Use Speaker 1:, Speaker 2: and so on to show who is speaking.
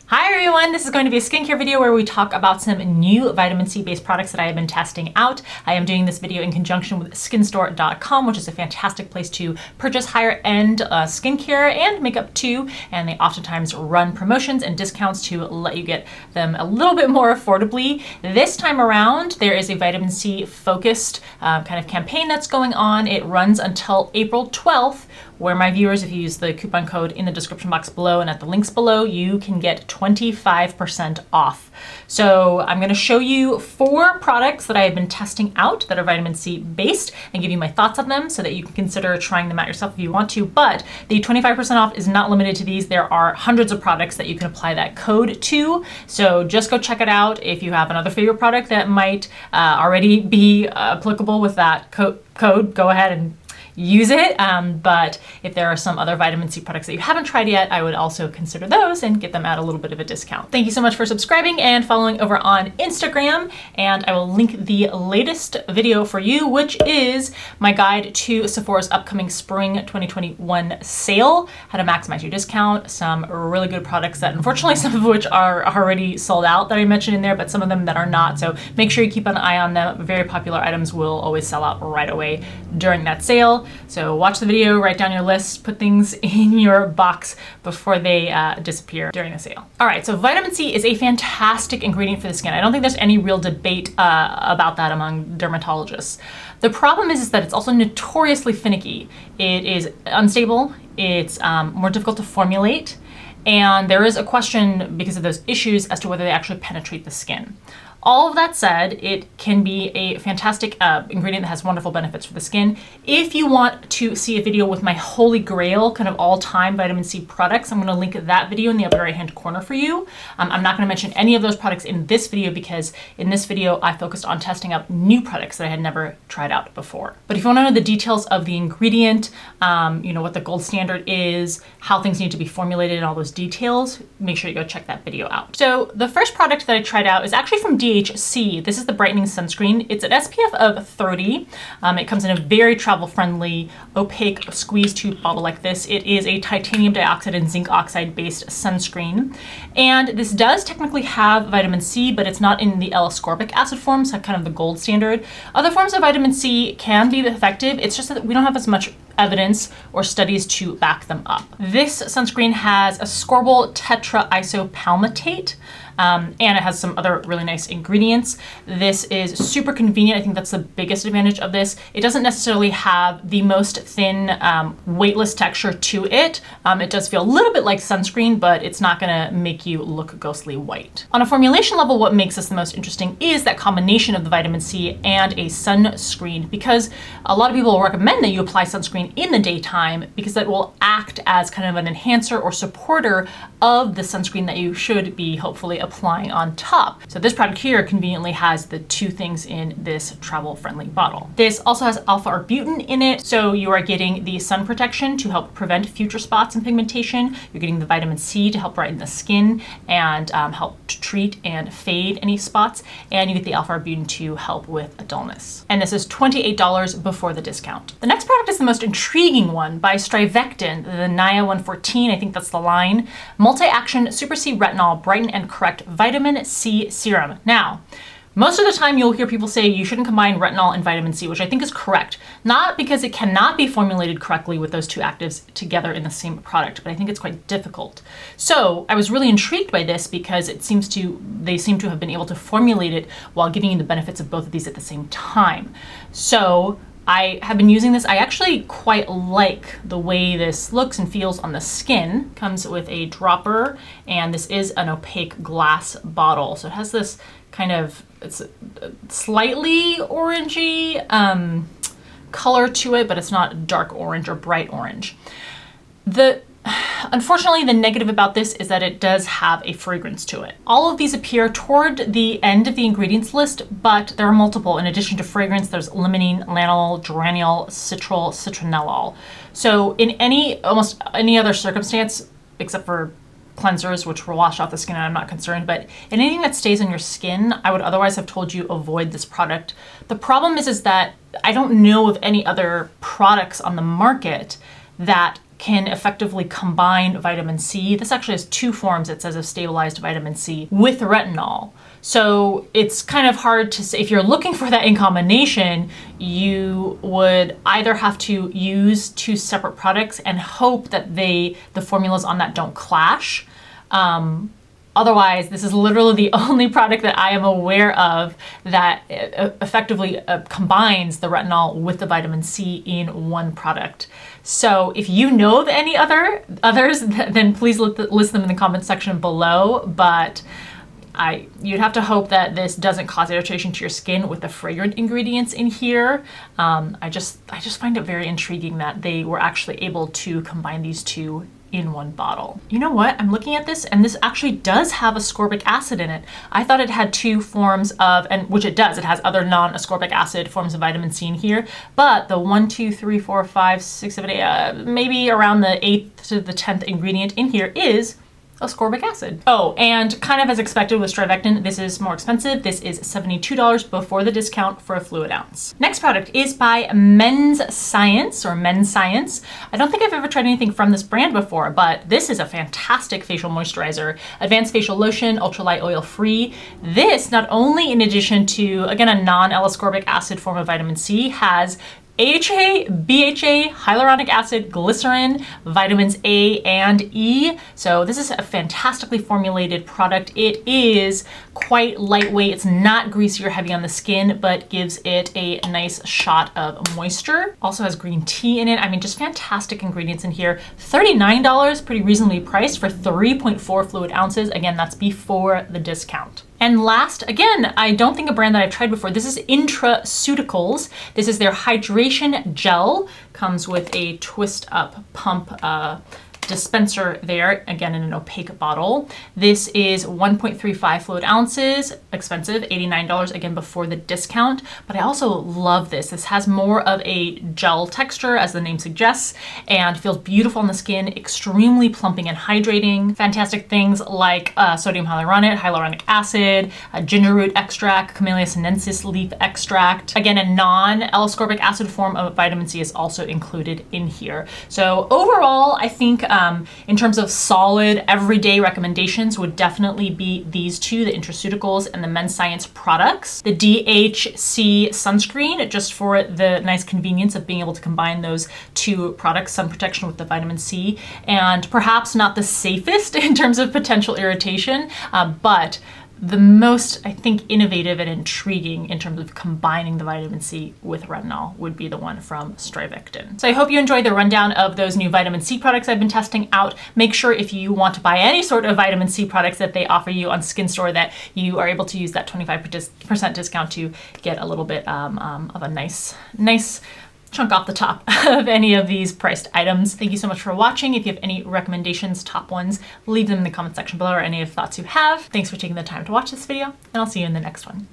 Speaker 1: Hi everyone, this is going to be a skincare video where we talk about some new vitamin C based products that I have been testing out. I am doing this video in conjunction with skinstore.com, which is a fantastic place to purchase higher end skincare and makeup too. And they oftentimes run promotions and discounts to let you get them a little bit more affordably. This time around, there is a vitamin C focused kind of campaign that's going on. It runs until April 12th, where my viewers, if you use the coupon code in the description box below and at the links below, you can get 25% off. So I'm going to show you 4 products that I have been testing out that are vitamin C based and give you my thoughts on them so that you can consider trying them out yourself if you want to. But the 25% off is not limited to these. There are hundreds of products that you can apply that code to. So just go check it out. If you have another favorite product that might already be applicable with that code, go ahead and use it. But if there are some other vitamin C products that you haven't tried yet, I would also consider those and get them at a little bit of a discount. Thank you so much for subscribing and following over on Instagram. And I will link the latest video for you, which is my guide to Sephora's upcoming spring 2021 sale, how to maximize your discount, some really good products that unfortunately some of which are already sold out that I mentioned in there, but some of them that are not. So make sure you keep an eye on them. Very popular items will always sell out right away during that sale. So watch the video, write down your list, put things in your box before they disappear during the sale. All right, so vitamin C is a fantastic ingredient for the skin. I don't think there's any real debate about that among dermatologists. The problem is that it's also notoriously finicky. It is unstable, it's more difficult to formulate, and there is a question because of those issues as to whether they actually penetrate the skin. All of that said, it can be a fantastic ingredient that has wonderful benefits for the skin. If you want to see a video with my holy grail, kind of all-time vitamin C products, I'm going to link that video in the upper right-hand corner for you. I'm not going to mention any of those products in this video because in this video, I focused on testing out new products that I had never tried out before. But if you want to know the details of the ingredient, what the gold standard is, how things need to be formulated, and all those details, make sure you go check that video out. So the first product that I tried out is actually from DHC. This is the brightening sunscreen. It's an SPF of 30. It comes in a very travel-friendly, opaque squeeze tube bottle like this. It is a titanium dioxide and zinc oxide based sunscreen. And this does technically have vitamin C, but it's not in the L-ascorbic acid form, so kind of the gold standard. Other forms of vitamin C can be effective. It's just that we don't have as much evidence or studies to back them up. This sunscreen has ascorbyl tetraisopalmitate, and it has some other really nice ingredients. This is super convenient. I think that's the biggest advantage of this. It doesn't necessarily have the most thin, weightless texture to it. It does feel a little bit like sunscreen, but it's not gonna make you look ghostly white. On a formulation level, what makes this the most interesting is that combination of the vitamin C and a sunscreen, because a lot of people will recommend that you apply sunscreen in the daytime because that will act as kind of an enhancer or supporter of the sunscreen that you should be hopefully applying on top. So this product here conveniently has the two things in this travel-friendly bottle. This also has alpha-arbutin in it, so you are getting the sun protection to help prevent future spots and pigmentation. You're getting the vitamin C to help brighten the skin and help to treat and fade any spots, and you get the alpha-arbutin to help with dullness. And this is $28 before the discount. The next product is the most intriguing one by Strivectin, the Nia 114, I think that's the line. Multi-action Super C Retinol Brighten and Correct Vitamin C Serum. Now, most of the time you'll hear people say you shouldn't combine retinol and vitamin C, which I think is correct. Not because it cannot be formulated correctly with those two actives together in the same product, but I think it's quite difficult. So I was really intrigued by this because they seem to have been able to formulate it while giving you the benefits of both of these at the same time. So I have been using this. I actually quite like the way this looks and feels on the skin. Comes with a dropper, and this is an opaque glass bottle. So it has this kind of, it's slightly orangey color to it, but it's not dark orange or bright orange. Unfortunately, the negative about this is that it does have a fragrance to it. All of these appear toward the end of the ingredients list, but there are multiple. In addition to fragrance, there's limonene, lanolol, geraniol, citral, citronellol. So in almost any other circumstance, except for cleansers, which will wash off the skin, and I'm not concerned, but in anything that stays on your skin, I would otherwise have told you avoid this product. The problem is that I don't know of any other products on the market that can effectively combine vitamin C. This actually has 2 forms, it says, of stabilized vitamin C with retinol. So it's kind of hard to say. If you're looking for that in combination, you would either have to use 2 separate products and hope that the formulas on that don't clash. Otherwise, this is literally the only product that I am aware of that effectively combines the retinol with the vitamin C in one product. So if you know of any others, then please list them in the comment section below. But you'd have to hope that this doesn't cause irritation to your skin with the fragrant ingredients in here. I just find it very intriguing that they were actually able to combine these 2 in one bottle. You know what? I'm looking at this and this actually does have ascorbic acid in it. I thought it had 2 forms of, and which it does, it has other non-ascorbic acid forms of vitamin C in here, but the 1, 2, 3, 4, 5, 6, 7, 8, maybe around the 8th to the 10th ingredient in here is ascorbic acid. Oh, and kind of as expected with Strivectin, this is more expensive. This is $72 before the discount for a fluid ounce. Next product is by Men's Science. I don't think I've ever tried anything from this brand before, but this is a fantastic facial moisturizer. Advanced facial lotion, ultralight oil free. This, not only in addition to, again, a non-L-ascorbic acid form of vitamin C, has AHA, BHA, hyaluronic acid, glycerin, vitamins A and E. So this is a fantastically formulated product. It is quite lightweight. It's not greasy or heavy on the skin, but gives it a nice shot of moisture. Also has green tea in it. I mean, just fantastic ingredients in here. $39, pretty reasonably priced for 3.4 fluid ounces. Again, that's before the discount. And last, again, I don't think a brand that I've tried before. This is Intraceuticals. This is their hydration gel. Comes with a twist up pump dispenser there, again in an opaque bottle. This is 1.35 fluid ounces, expensive, $89, again before the discount. But I also love this. This has more of a gel texture, as the name suggests, and feels beautiful on the skin, extremely plumping and hydrating. Fantastic things like sodium hyaluronate, hyaluronic acid, ginger root extract, Camellia sinensis leaf extract. Again, a non-L-ascorbic acid form of vitamin C is also included in here. So overall, I think in terms of solid everyday recommendations would definitely be these 2, the Intraceuticals and the Men's Science products. The DHC sunscreen, just for the nice convenience of being able to combine those 2 products, sun protection with the vitamin C, and perhaps not the safest in terms of potential irritation, but the most, I think, innovative and intriguing in terms of combining the vitamin C with retinol would be the one from Strivectin. So I hope you enjoyed the rundown of those new vitamin C products I've been testing out. Make sure if you want to buy any sort of vitamin C products that they offer you on Skin Store that you are able to use that 25% discount to get a little bit of a nice chunk off the top of any of these priced items. Thank you so much for watching. If you have any recommendations, top ones, leave them in the comment section below, or any of the thoughts you have. Thanks for taking the time to watch this video, and I'll see you in the next one.